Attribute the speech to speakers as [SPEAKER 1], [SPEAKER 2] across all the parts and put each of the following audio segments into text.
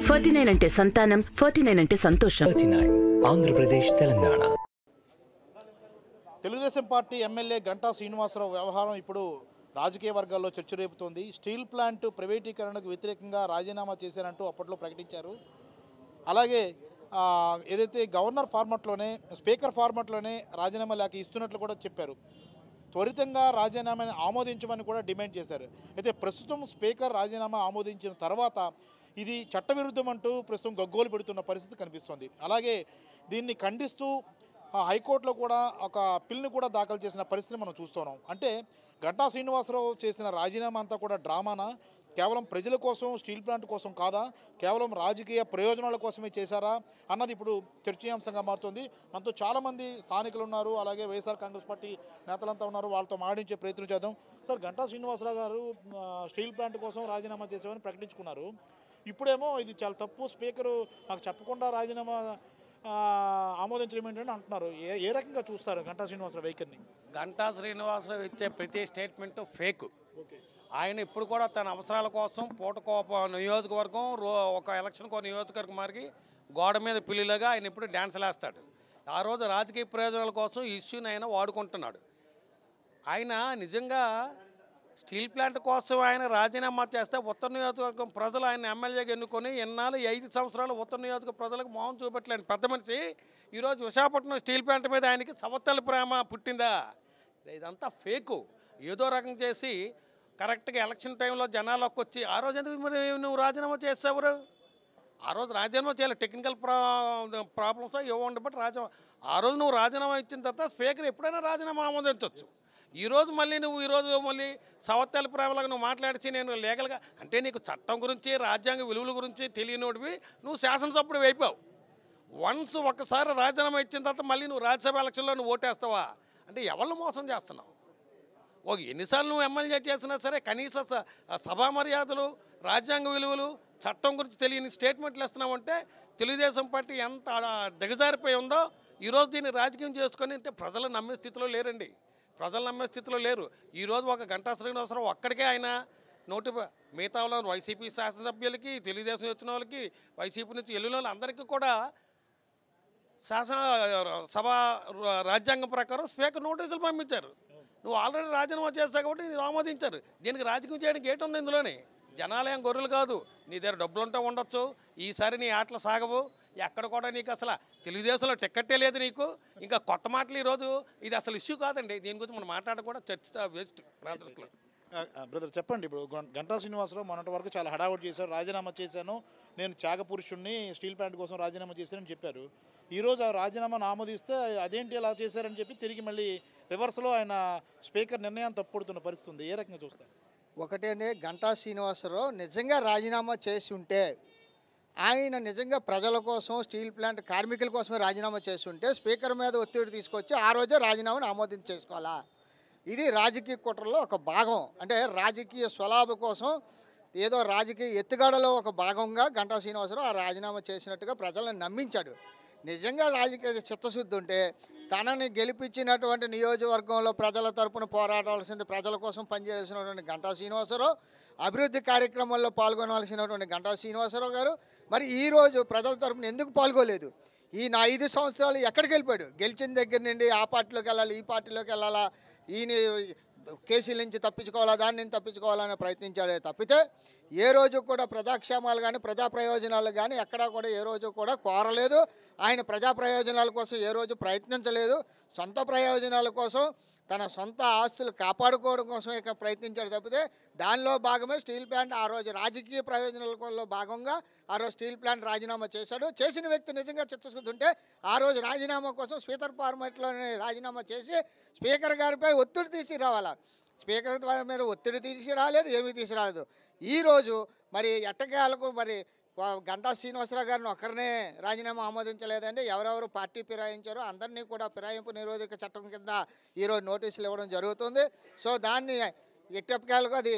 [SPEAKER 1] 49 అంటే సంతానం, 49 అంటే సంతోషం.
[SPEAKER 2] 39 ఆంధ్రప్రదేశ్ తెలంగాణ.
[SPEAKER 3] తెలుగుదేశం పార్టీ ఎమ్మెల్యే గంటా శ్రీనివాసరావు వ్యవహారం ఇప్పుడు రాజకీయ వర్గాల్లో చర్చ రేపుతోంది. స్టీల్ ప్లాంట్ ప్రైవేటీకరణకు వ్యతిరేకంగా రాజీనామా చేశారంటూ అప్పట్లో ప్రకటించారు. అలాగే ఏదైతే గవర్నర్ ఫార్మాట్లోనే, స్పీకర్ ఫార్మాట్లోనే రాజీనామా లేఖ ఇస్తున్నట్లు కూడా చెప్పారు. త్వరితంగా రాజీనామాని ఆమోదించమని కూడా డిమాండ్ చేశారు. అయితే ప్రస్తుతం స్పీకర్ రాజీనామా ఆమోదించిన తర్వాత ఇది చట్టవిరుద్ధం అంటూ ప్రస్తుతం గగ్గోలు పెడుతున్న పరిస్థితి కనిపిస్తోంది. అలాగే దీన్ని ఖండిస్తూ హైకోర్టులో కూడా ఒక పిల్ని కూడా దాఖలు చేసిన పరిస్థితిని మనం చూస్తున్నాం. అంటే గంటా శ్రీనివాసరావు చేసిన రాజీనామా అంతా కూడా డ్రామానా, కేవలం ప్రజల కోసం, స్టీల్ ప్లాంట్ కోసం కాదా, కేవలం రాజకీయ ప్రయోజనాల కోసమే చేశారా అన్నది ఇప్పుడు చర్చనీయాంశంగా మారుతుంది. మనతో చాలామంది స్థానికులు ఉన్నారు, అలాగే వైఎస్ఆర్ కాంగ్రెస్ పార్టీ నేతలంతా ఉన్నారు. వాళ్ళతో మాట్లాడించే ప్రయత్నం చేద్దాం. సార్, గంటా శ్రీనివాసరావు గారు స్టీల్ ప్లాంట్ కోసం రాజీనామా చేసామని ప్రకటించుకున్నారు. ఇప్పుడేమో ఇది చాలా తప్పు, స్పీకరు నాకు చెప్పకుండా రాజీనామా ఆమోదించడం ఏంటని అంటున్నారు. ఏ రకంగా చూస్తారు గంటా శ్రీనివాసరావు వైఖరిని?
[SPEAKER 4] గంటా శ్రీనివాసరావు ఇచ్చే ప్రతి స్టేట్మెంట్ ఫేక్. ఆయన ఇప్పుడు కూడా తన అవసరాల కోసం నియోజకవర్గం ఒక ఎలక్షన్కో నియోజకవర్గం మారికి గోడ మీద పిల్లిలాగా ఆయన ఇప్పుడు డ్యాన్స్లు వేస్తాడు. ఆ రోజు రాజకీయ ప్రయోజనాల కోసం ఈ ఇష్యూని ఆయన వాడుకుంటున్నాడు. ఆయన నిజంగా స్టీల్ ప్లాంట్ కోసం ఆయన రాజీనామా చేస్తే ఉత్తర నియోజకవర్గం ప్రజలు ఆయన ఎమ్మెల్యేగా ఎన్నుకొని ఎన్నాళ్ళు 5 సంవత్సరాలు ఉత్తర నియోజక ప్రజలకు మోహం చూపెట్టలేని పెద్ద మనిషి ఈరోజు విశాఖపట్నం స్టీల్ ప్లాంట్ మీద ఆయనకి సవత్తల ప్రేమ పుట్టిందా? ఇదంతా ఫేకు. ఏదో రకం చేసి కరెక్ట్గా ఎలక్షన్ టైంలో జనాలకు వచ్చి ఆ రోజు ఎందుకు మరి నువ్వు రాజీనామా చేసేవారు? ఆ రోజు రాజీనామా చేయాలి, టెక్నికల్ ప్రాబ్లమ్స్ ఇవ్వండి. బట్ ఆ రోజు నువ్వు రాజీనామా ఇచ్చిన తర్వాత స్పీకర్ ఎప్పుడైనా రాజీనామా ఆమోదించవచ్చు. ఈరోజు మళ్ళీ సవత్తల ప్రేమలాగా నువ్వు మాట్లాడిచి నేను లీగల్గా అంటే నీకు చట్టం గురించి, రాజ్యాంగ విలువల గురించి తెలియనోడివి నువ్వు శాసనసభ్యుడు అయిపోయావు. వన్స్ ఒక్కసారి రాజీనామా ఇచ్చిన తర్వాత మళ్ళీ నువ్వు రాజ్యసభ ఎలక్షన్లో నువ్వు ఓటేస్తావా? అంటే ఎవరిని మోసం చేస్తున్నావు? ఎన్నిసార్లు నువ్వు ఎమ్మెల్యే చేసినా సరే కనీస సభా మర్యాదలు, రాజ్యాంగ విలువలు, చట్టం గురించి తెలియని స్టేట్మెంట్లు ఇస్తున్నామంటే తెలుగుదేశం పార్టీ ఎంత దిగజారిపోయి ఉందో ఈరోజు దీన్ని రాజకీయం చేసుకొని అంటే ప్రజలు నమ్మే స్థితిలో లేరండి. ప్రజలు నమ్మే స్థితిలో లేరు. ఈరోజు ఒక గంటా శ్రీనివాసరావు ఒక్కడికే ఆయన మిగతా వాళ్ళు వైసీపీ శాసనసభ్యులకి, తెలుగుదేశం వచ్చిన వాళ్ళకి, వైసీపీ నుంచి వెళ్ళిన వాళ్ళు అందరికీ కూడా సభ రాజ్యాంగం ప్రకారం స్పీకర్ నోటీసులు పంపించారు. నువ్వు ఆల్రెడీ రాజీనామా చేస్తావు కాబట్టి ఇది ఆమోదించారు. దీనికి రాజకీయం చేయడానికి ఏటుంది ఇందులోని? జనాలయం గొర్రెలు కాదు. నీ దగ్గర డబ్బులు ఉంటే ఉండొచ్చు, ఈసారి నీ ఆటలు సాగవు. ఎక్కడ కూడా నీకు అసలు తెలుగుదేశంలో టిక్కెట్టే లేదు నీకు. ఇంకా కొత్త మాటలు ఈరోజు ఇది అసలు ఇష్యూ కాదండి. దీని గురించి మనం మాట్లాడడం కూడా చర్చ వేస్ట్.
[SPEAKER 3] బ్రదర్ చెప్పండి, ఇప్పుడు గంటా శ్రీనివాసరావు మొన్నటి వరకు చాలా హడావుడి చేశారు. రాజీనామా చేశాను, నేను త్యాగపురుషుణ్ణి, స్టీల్ ప్లాంట్ కోసం రాజీనామా చేశానని చెప్పారు. ఈరోజు ఆ రాజీనామాను ఆమోదిస్తే అదేంటి అలా చేశారని చెప్పి తిరిగి మళ్ళీ రివర్స్లో ఆయన స్పీకర్ నిర్ణయాన్ని తప్పుడుతున్న పరిస్థితి ఉంది. ఏ రకంగా చూస్తారు?
[SPEAKER 5] ఒకటేనే గంటా శ్రీనివాసరావు నిజంగా రాజీనామా చేసి ఉంటే, ఆయన నిజంగా ప్రజల కోసం, స్టీల్ ప్లాంట్ కార్మికుల కోసమే రాజీనామా చేసి ఉంటే స్పీకర్ మీద ఒత్తిడి తీసుకొచ్చి ఆ రోజే రాజీనామాను ఆమోదించేసుకోవాలా? ఇది రాజకీయ కుట్రలో ఒక భాగం. అంటే రాజకీయ స్వలాభ కోసం ఏదో రాజకీయ ఎత్తుగడలో ఒక భాగంగా గంటా శ్రీనివాసరావు ఆ రాజీనామా చేసినట్టుగా ప్రజలను నమ్మించాడు. నిజంగా రాజకీయ చిత్తశుద్ధి ఉంటే తనని గెలిపించినటువంటి నియోజకవర్గంలో ప్రజల తరపున పోరాడాల్సింది, ప్రజల కోసం పనిచేసినటువంటి గంటా శ్రీనివాసరావు, అభివృద్ధి కార్యక్రమాల్లో పాల్గొనవలసినటువంటి గంటా శ్రీనివాసరావు గారు మరి ఈరోజు ప్రజల తరపున ఎందుకు పాల్గొలేదు? ఈ 5 సంవత్సరాలు ఎక్కడికి వెళ్ళిపోయాడు? గెలిచిన దగ్గర నుండి ఆ పార్టీలోకి వెళ్ళాలి, ఈ పార్టీలోకి వెళ్ళాలా, ఈయన కేసుల నుంచి తప్పించుకోవాలా, దాని నుంచి తప్పించుకోవాలని ప్రయత్నించాడే తప్పితే ఏ రోజు కూడా ప్రజాక్షేమాలు కానీ, ప్రజా ప్రయోజనాలు కానీ ఎక్కడా కూడా ఏ రోజు కూడా కోరలేదు. ఆయన ప్రజా ప్రయోజనాల కోసం ఏ రోజు ప్రయత్నించలేదు. సొంత ప్రయోజనాల కోసం, తన సొంత ఆస్తులు కాపాడుకోవడం కోసం ఇక ప్రయత్నించాడు తప్పితే దానిలో భాగమే స్టీల్ ప్లాంట్ ఆ రోజు రాజకీయ ప్రయోజనాలలో భాగంగా ఆ రోజు స్టీల్ ప్లాంట్ రాజీనామా చేశాడు. చేసిన వ్యక్తి నిజంగా చిత్తశుద్ధి ఉంటే ఆ రోజు రాజీనామా కోసం స్పీకర్ ఫార్మాట్లోనే రాజీనామా చేసి స్పీకర్ గారిపై ఒత్తిడి తీసుకురావాలా. స్పీకర్ మీద ఒత్తిడి తీసుకురాలేదు, ఏమీ తీసుకురాలేదు. ఈరోజు మరి ఎట్టకేలకు మరి గంటా శ్రీనివాసరావు గారిని ఒక్కరినే రాజీనామా ఆమోదించలేదండి. ఎవరెవరు పార్టీ ఫిరాయించారో అందరినీ కూడా ఫిరాయింపు నిరోధక చట్టం కింద ఈరోజు నోటీసులు ఇవ్వడం జరుగుతుంది. సో దాన్ని ఎట్టకేలకు అది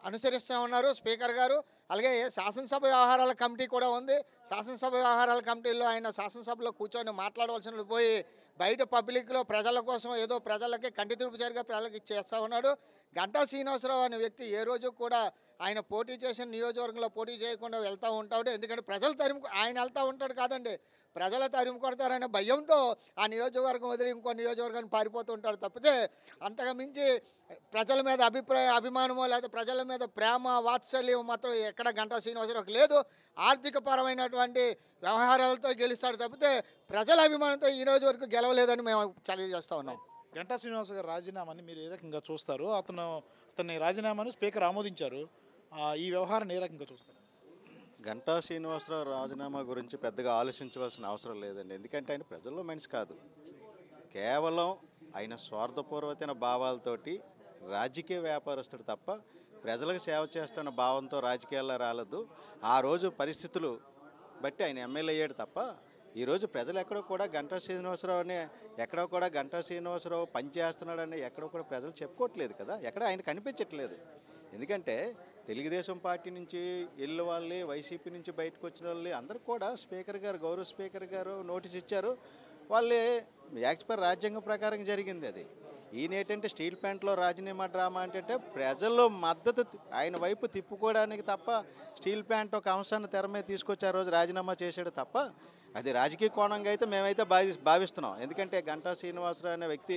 [SPEAKER 5] అనుసరిస్తూ ఉన్నారు స్పీకర్ గారు. అలాగే శాసనసభ వ్యవహారాల కమిటీ కూడా ఉంది. శాసనసభ వ్యవహారాల కమిటీలో ఆయన శాసనసభలో కూర్చొని మాట్లాడవలసిన పోయి బయట పబ్లిక్లో ప్రజల కోసం ఏదో ప్రజలకి కంటి తుడుపుచారుగా ప్రజలకి చేస్తూ ఉన్నాడు. గంటా శ్రీనివాసరావు అనే వ్యక్తి ఏ రోజు కూడా ఆయన పోటీ చేసిన నియోజకవర్గంలో పోటీ చేయకుండా వెళ్తూ ఉంటాడు. ఎందుకంటే ప్రజలు ఆయన వెళ్తూ ఉంటాడు కాదండి, ప్రజలు తరిమి కొడతారనే భయంతో ఆ నియోజకవర్గం వదిలి ఇంకో నియోజకవర్గాన్ని పారిపోతూ ఉంటాడు తప్పితే అంతగా మించి ప్రజల మీద అభిమానమో లేకపోతే ప్రజల మీద ప్రేమ వాత్సల్యం మాత్రం ఎక్కడ గంటా శ్రీనివాసరావుకి లేదు. ఆర్థిక పరమైనటువంటి వ్యవహారాలతో గెలుస్తాడు తప్పితే ప్రజల అభిమానంతో ఈ రోజు వరకు గెలవలేదని మేము తెలియజేస్తూ ఉన్నాం.
[SPEAKER 3] గంటా శ్రీనివాస గారి రాజీనామాని మీరు ఏ రకంగా చూస్తారు? అతని రాజీనామాను స్పీకర్ ఆమోదించారు. ఈ వ్యవహారాన్ని ఏ రకంగా చూస్తారు?
[SPEAKER 6] గంటా శ్రీనివాసరావు రాజీనామా గురించి పెద్దగా ఆలోచించవలసిన అవసరం లేదండి. ఎందుకంటే ఆయన ప్రజల్లో మనిషి కాదు. కేవలం ఆయన స్వార్థపూర్వకమైన భావాలతోటి రాజకీయ వ్యాపారస్తుడు తప్ప ప్రజలకు సేవ చేస్తున్న భావంతో రాజకీయాల్లో రాలేదు. ఆ రోజు పరిస్థితులు బట్టి ఆయన ఎమ్మెల్యే అయ్యాడు తప్ప ఈరోజు ప్రజలు ఎక్కడో కూడా గంటా శ్రీనివాసరావు పనిచేస్తున్నాడని ఎక్కడో కూడా ప్రజలు చెప్పుకోవట్లేదు కదా, ఎక్కడ ఆయన కనిపించట్లేదు. ఎందుకంటే తెలుగుదేశం పార్టీ నుంచి వెళ్ళిన వాళ్ళే, వైసీపీ నుంచి బయటకు వచ్చిన వాళ్ళే అందరూ కూడా గౌరవ స్పీకర్ గారు నోటీస్ ఇచ్చారు. వాళ్ళే యాక్చువల్ రాజ్యాంగం ప్రకారం జరిగింది అది. ఈయన ఏంటంటే స్టీల్ ప్లాంట్లో రాజీనామా డ్రామా అంటే ప్రజల్లో మద్దతు ఆయన వైపు తిప్పుకోవడానికి తప్ప స్టీల్ ప్లాంట్ ఒక అంశాన్ని తెర మీద తీసుకొచ్చి ఆ రోజు రాజీనామా చేశాడు తప్ప అది రాజకీయ కోణంగా అయితే మేమైతే భావిస్తున్నాం. ఎందుకంటే గంటా శ్రీనివాసరావు అనే వ్యక్తి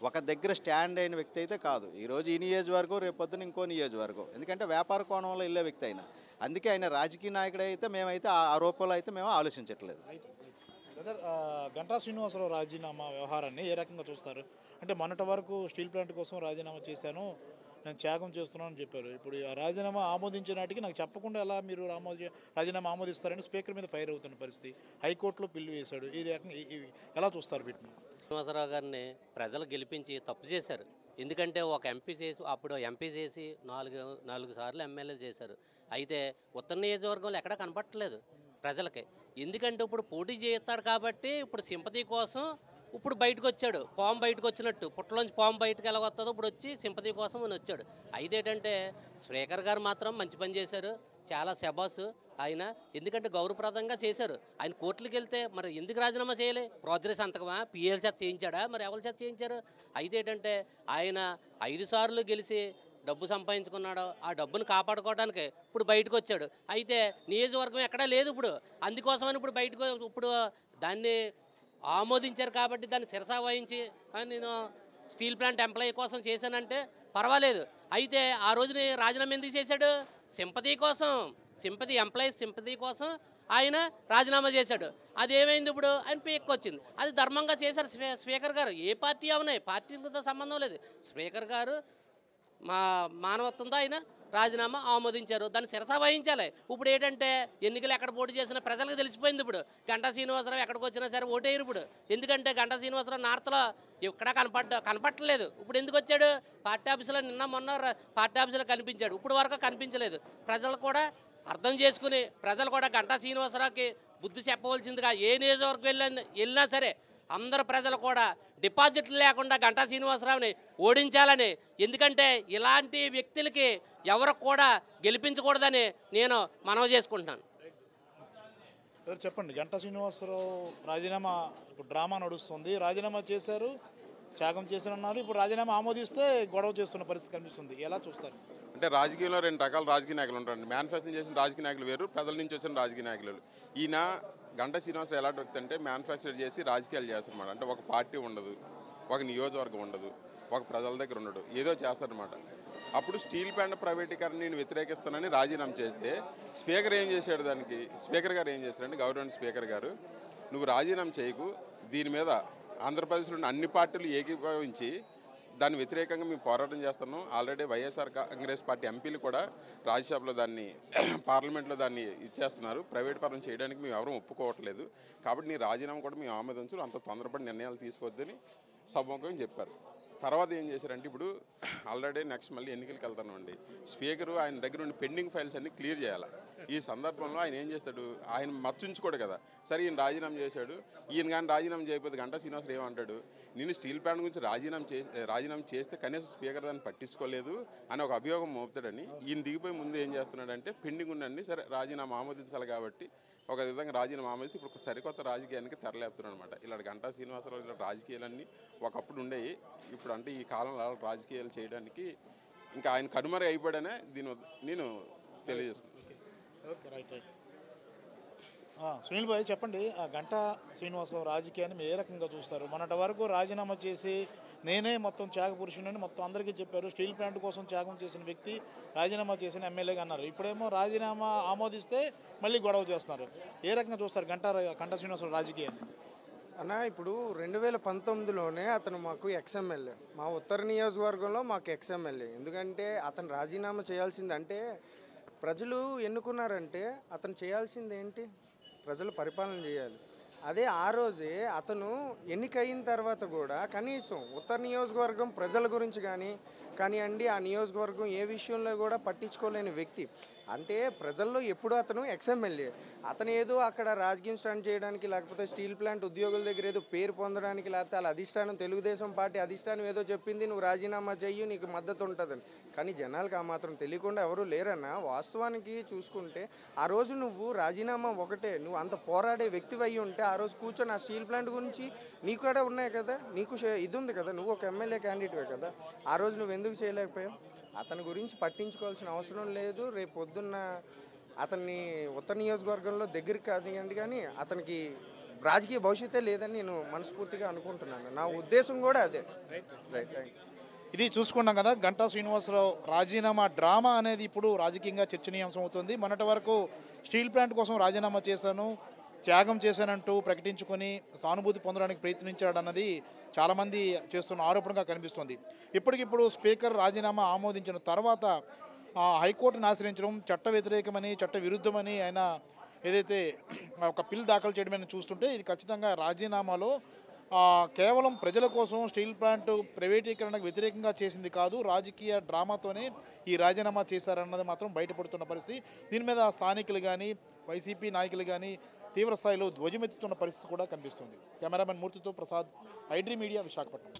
[SPEAKER 6] ఒక దగ్గర స్టాండ్ అయిన వ్యక్తి అయితే కాదు. ఈరోజు ఈ నియోజకవర్గం, రేపు పొద్దున ఇంకో నియోజకవర్గం. ఎందుకంటే వ్యాపార కోణంలో వెళ్ళే వ్యక్తి అయినా, అందుకే ఆయన రాజకీయ నాయకుడు అయితే మేమైతే ఆ రూపంలో అయితే మేము ఆలోచించట్లేదు.
[SPEAKER 3] గంటా శ్రీనివాసరావు రాజీనామా వ్యవహారాన్ని ఏ రకంగా చూస్తారు? అంటే మొన్నటి వరకు స్టీల్ ప్లాంట్ కోసం రాజీనామా చేశాను, నేను త్యాగం చేస్తున్నాను అని చెప్పారు. ఇప్పుడు ఆ రాజీనామా ఆమోదించే నాటికి నాకు చెప్పకుండా ఎలా మీరు రాజీనామా ఆమోదిస్తారని స్పీకర్ మీద ఫైర్ అవుతున్న పరిస్థితి. హైకోర్టులో పిల్లు వేశాడు. ఈ రకంగా ఎలా చూస్తారు వీటిని?
[SPEAKER 7] శ్రీనివాసరావు గారిని ప్రజలు గెలిపించి తప్పు చేశారు. ఎందుకంటే ఒక ఎంపీ చేసి అప్పుడు ఎంపీ చేసి నాలుగు సార్లు ఎమ్మెల్యే చేశారు. అయితే ఉత్తర నియోజకవర్గంలో ఎక్కడా కనపట్టలేదు ప్రజలకి. ఎందుకంటే ఇప్పుడు పోటీ చేస్తాడు కాబట్టి ఇప్పుడు సింపతి కోసం ఇప్పుడు బయటకు వచ్చాడు. పాము బయటకు వచ్చినట్టు, పుట్టలోంచి పాము బయటకు ఎలా వస్తుందో ఇప్పుడు వచ్చి సింపతి కోసం అని వచ్చాడు. అయితే ఏంటంటే స్పీకర్ గారు మాత్రం మంచి పని చేశారు, చాలా శబాసు ఆయన. ఎందుకంటే గౌరవప్రదంగా చేశారు. ఆయన కోర్టులకు వెళ్తే మరి ఎందుకు రాజీనామా చేయలే? ప్రోజరీ సంతకమా, పిఎల్ చేత చేయించాడా, మరి ఎవరి చేత చేయించారు? అయితే ఏంటంటే ఆయన 5 సార్లు గెలిచి డబ్బు సంపాదించుకున్నాడు. ఆ డబ్బును కాపాడుకోవడానికి ఇప్పుడు బయటకు వచ్చాడు. అయితే నియోజకవర్గం ఎక్కడా లేదు ఇప్పుడు. అందుకోసమని ఇప్పుడు బయటకు ఇప్పుడు దాన్ని ఆమోదించారు కాబట్టి దాన్ని శిరసా వహించి నేను స్టీల్ ప్లాంట్ ఎంప్లాయీ కోసం చేశానంటే పర్వాలేదు. అయితే ఆ రోజుని రాజీనామా ఎందుకు చేశాడు? ఎంప్లాయీస్ సింపతి కోసం ఆయన రాజీనామా చేశాడు. అది ఏమైంది? ఇప్పుడు ఆయన పీక్కొచ్చింది. అది ధర్మంగా చేశారు స్పీకర్ గారు. ఏ పార్టీ అవునాయి, పార్టీలతో సంబంధం లేదు. స్పీకర్ గారు మానవత్వంతో ఆయన రాజీనామా ఆమోదించారు. దాన్ని శిరసా వహించాలి. ఇప్పుడు ఏంటంటే ఎన్నికలు ఎక్కడ పోటీ చేసినా ప్రజలకు తెలిసిపోయింది. ఇప్పుడు గంటా శ్రీనివాసరావు ఎక్కడికి వచ్చినా సరే ఓటేయరు ఇప్పుడు. ఎందుకంటే గంటా శ్రీనివాసరావు నార్త్లో ఎక్కడా కనపట్టలేదు. ఇప్పుడు ఎందుకు వచ్చాడు? పార్టీ ఆఫీసులో మొన్న పార్టీ ఆఫీసులో కనిపించాడు. ఇప్పుడు వరకు కనిపించలేదు. ప్రజలు కూడా అర్థం చేసుకుని ప్రజలు కూడా గంటా శ్రీనివాసరావుకి బుద్ధి చెప్పవలసిందిగా ఏ నియోజకవర్గం వెళ్ళినా సరే అందరు ప్రజలు కూడా డిపాజిట్లు లేకుండా గంటా శ్రీనివాసరావుని ఓడించాలని, ఎందుకంటే ఇలాంటి వ్యక్తులకి ఎవరికి కూడా గెలిపించకూడదని నేను మనవి చేసుకుంటున్నాను.
[SPEAKER 3] చెప్పండి, గంటా శ్రీనివాసరావు రాజీనామా ఇప్పుడు డ్రామా నడుస్తుంది. రాజీనామా చేశారు, త్యాగం చేశారన్నారు. ఇప్పుడు రాజీనామా ఆమోదిస్తే గొడవ చేస్తున్న పరిస్థితి కనిపిస్తుంది. ఎలా చూస్తారు?
[SPEAKER 8] అంటే రాజకీయంలో 2 రకాల రాజకీయ నాయకులు ఉంటారండి. మేనిఫెస్టో చేసిన రాజకీయ నాయకులు వేరు, ప్రజల నుంచి వచ్చిన రాజకీయ నాయకులు. ఈయన గంటా శ్రీనివాసరావు ఎలాంటి వ్యక్తి అంటే మ్యానుఫ్యాక్చర్ చేసి రాజకీయాలు చేస్తారన్నమాట. అంటే ఒక పార్టీ ఉండదు, ఒక నియోజకవర్గం ఉండదు, ఒక ప్రజల దగ్గర ఉండడు, ఏదో చేస్తారనమాట. అప్పుడు స్టీల్ ప్లాంట్ ప్రైవేటీకరణ నేను వ్యతిరేకిస్తానని రాజీనామా చేస్తే స్పీకర్ ఏం చేశాడు? దానికి స్పీకర్ గారు ఏం చేశారంటే, గవర్నమెంట్ స్పీకర్ గారు నువ్వు రాజీనామా చేయకు, దీని మీద ఆంధ్రప్రదేశ్లో ఉన్న అన్ని పార్టీలు ఏకీభవించి దాని వ్యతిరేకంగా మేము పోరాటం చేస్తున్నాం. ఆల్రెడీ వైఎస్ఆర్ కాంగ్రెస్ పార్టీ ఎంపీలు కూడా రాజ్యసభలో దాన్ని పార్లమెంట్లో దాన్ని ఇచ్చేస్తున్నారు. ప్రైవేట్ పరం చేయడానికి మేము ఎవరూ ఒప్పుకోవట్లేదు. కాబట్టి నీ రాజీనామా కూడా మేము ఆమోదించు, అంత తొందరపడి నిర్ణయాలు తీసుకోవద్దని సభముఖంగా చెప్పారు. తర్వాత ఏం చేశారంటే, ఇప్పుడు ఆల్రెడీ నెక్స్ట్ మళ్ళీ ఎన్నికలకు వెళ్తామండి. స్పీకరు ఆయన దగ్గర ఉన్న పెండింగ్ ఫైల్స్ అన్నీ క్లియర్ చేయాలి. ఈ సందర్భంలో ఆయన ఏం చేస్తాడు, ఆయన మచ్చుంచుకోడు కదా. సరే ఈయన రాజీనామా చేశాడు, ఈయన కానీ రాజీనామా చేయకపోతే గంటా శ్రీనివాసరావు ఏమంటాడు, నేను స్టీల్ ప్లాంట్ గురించి రాజీనామా చేస్తే కనీసం స్పీకర్ దాన్ని పట్టించుకోలేదు అని ఒక అభియోగం మోపుతాడని ఈయన దిగిపోయి ముందు ఏం చేస్తున్నాడంటే పెండింగ్ ఉండండి, సరే రాజీనామా ఆమోదించాలి కాబట్టి ఒక విధంగా రాజీనామా ఆమోదిస్తే ఇప్పుడు ఒక సరికొత్త రాజకీయానికి తెరలేపుతున్నాడు అనమాట. ఇలాంటి గంటా శ్రీనివాసరావు ఇలా రాజకీయాలన్నీ ఒకప్పుడు ఉండేవి, ఇప్పుడు అంటే ఈ కాలంలో రాజకీయాలు చేయడానికి ఇంకా ఆయన కనుమరుగు అయిపోయాడనే నేను తెలియజేసుకున్నాను.
[SPEAKER 3] Okay, right. సునీల్ భాయ్ చెప్పండి, ఆ గంటా శ్రీనివాసరావు రాజకీయాన్ని మీరు ఏ రకంగా చూస్తారు? మొన్నటి వరకు రాజీనామా చేసి నేనే మొత్తం త్యాగ పురుషుని మొత్తం అందరికీ చెప్పారు, స్టీల్ ప్లాంట్ కోసం త్యాగం చేసిన వ్యక్తి రాజీనామా చేసిన ఎమ్మెల్యేగా అన్నారు. ఇప్పుడేమో రాజీనామా ఆమోదిస్తే మళ్ళీ గొడవ చేస్తున్నారు. ఏ రకంగా చూస్తారు గంటా శ్రీనివాసరావు రాజకీయాన్ని?
[SPEAKER 9] అన్న ఇప్పుడు 2019లోనే అతను మాకు ఎక్స్ఎమ్మెల్యే, మా ఉత్తర నియోజకవర్గంలో మాకు ఎక్స్ఎమ్మెల్యే. ఎందుకంటే అతను రాజీనామా చేయాల్సిందంటే ప్రజలు ఎన్నుకున్నారంటే అతను చేయాల్సింది ఏంటి, ప్రజలు పరిపాలన చేయాలి. అదే ఆ రోజే అతను ఎన్నికయిన తర్వాత కూడా కనీసం ఉత్తర నియోజకవర్గం ప్రజల గురించి కానివ్వండి, ఆ నియోజకవర్గం ఏ విషయంలో కూడా పట్టించుకోలేని వ్యక్తి. అంటే ప్రజల్లో ఎప్పుడు అతను ఎక్స్ఎమ్మెల్యే, అతను ఏదో అక్కడ రాజకీయం స్టాండ్ చేయడానికి, లేకపోతే స్టీల్ ప్లాంట్ ఉద్యోగుల దగ్గర ఏదో పేరు పొందడానికి, లేకపోతే వాళ్ళ అధిష్టానం తెలుగుదేశం పార్టీ అధిష్టానం ఏదో చెప్పింది నువ్వు రాజీనామా చెయ్యి నీకు మద్దతు ఉంటుందని. కానీ జనాలకు ఆ మాత్రం తెలియకుండా ఎవరు లేరన్న. వాస్తవానికి చూసుకుంటే ఆ రోజు నువ్వు రాజీనామా ఒకటే, నువ్వు అంత పోరాడే వ్యక్తివి అయ్యి ఉంటే ఆ రోజు కూర్చొని ఆ స్టీల్ ప్లాంట్ గురించి నీకు కూడా ఉన్నాయి కదా, నీకు ఇది ఉంది కదా, నువ్వు ఒక ఎమ్మెల్యే క్యాండిడేట్వే కదా, ఆ రోజు నువ్వు ఎందుకు చేయలేకపోయావు? అతని గురించి పట్టించుకోవాల్సిన అవసరం లేదు. రేపు పొద్దున్న అతన్ని ఉత్తర నియోజకవర్గంలో దగ్గరికి కానివ్వండి, కానీ అతనికి రాజకీయ భవిష్యత్తే లేదని నేను మనస్ఫూర్తిగా అనుకుంటున్నాను. నా ఉద్దేశం కూడా అదే. రైట్.
[SPEAKER 3] ఇది చూసుకున్నాం కదా, గంటా శ్రీనివాసరావు రాజీనామా డ్రామా అనేది ఇప్పుడు రాజకీయంగా చర్చనీయాంశం అవుతుంది. మొన్నటి వరకు స్టీల్ ప్లాంట్ కోసం రాజీనామా చేశాను, త్యాగం చేశానంటూ ప్రకటించుకొని సానుభూతి పొందడానికి ప్రయత్నించాడన్నది చాలామంది చేస్తున్న ఆరోపణగా కనిపిస్తుంది. ఇప్పటికిప్పుడు స్పీకర్ రాజీనామా ఆమోదించిన తర్వాత హైకోర్టును ఆశ్రయించడం చట్ట వ్యతిరేకమని, చట్ట విరుద్ధమని ఆయన ఏదైతే ఒక పిల్ దాఖలు చేయడమని చూస్తుంటే ఇది ఖచ్చితంగా రాజీనామాలో కేవలం ప్రజల కోసం స్టీల్ ప్లాంట్ ప్రైవేటీకరణకు వ్యతిరేకంగా చేసింది కాదు, రాజకీయ డ్రామాతోనే ఈ రాజీనామా చేశారన్నది మాత్రం బయటపడుతున్న పరిస్థితి. దీని మీద స్థానికులు కానీ వైసీపీ నాయకులు కానీ తీవ్ర స్థాయిలో ధ్వజమెత్తుతున్న పరిస్థితి కూడా కనిపిస్తుంది. కెమెరామెన్ మూర్తితో ప్రసాద్, ఐడ్రీ మీడియా, విశాఖపట్నం.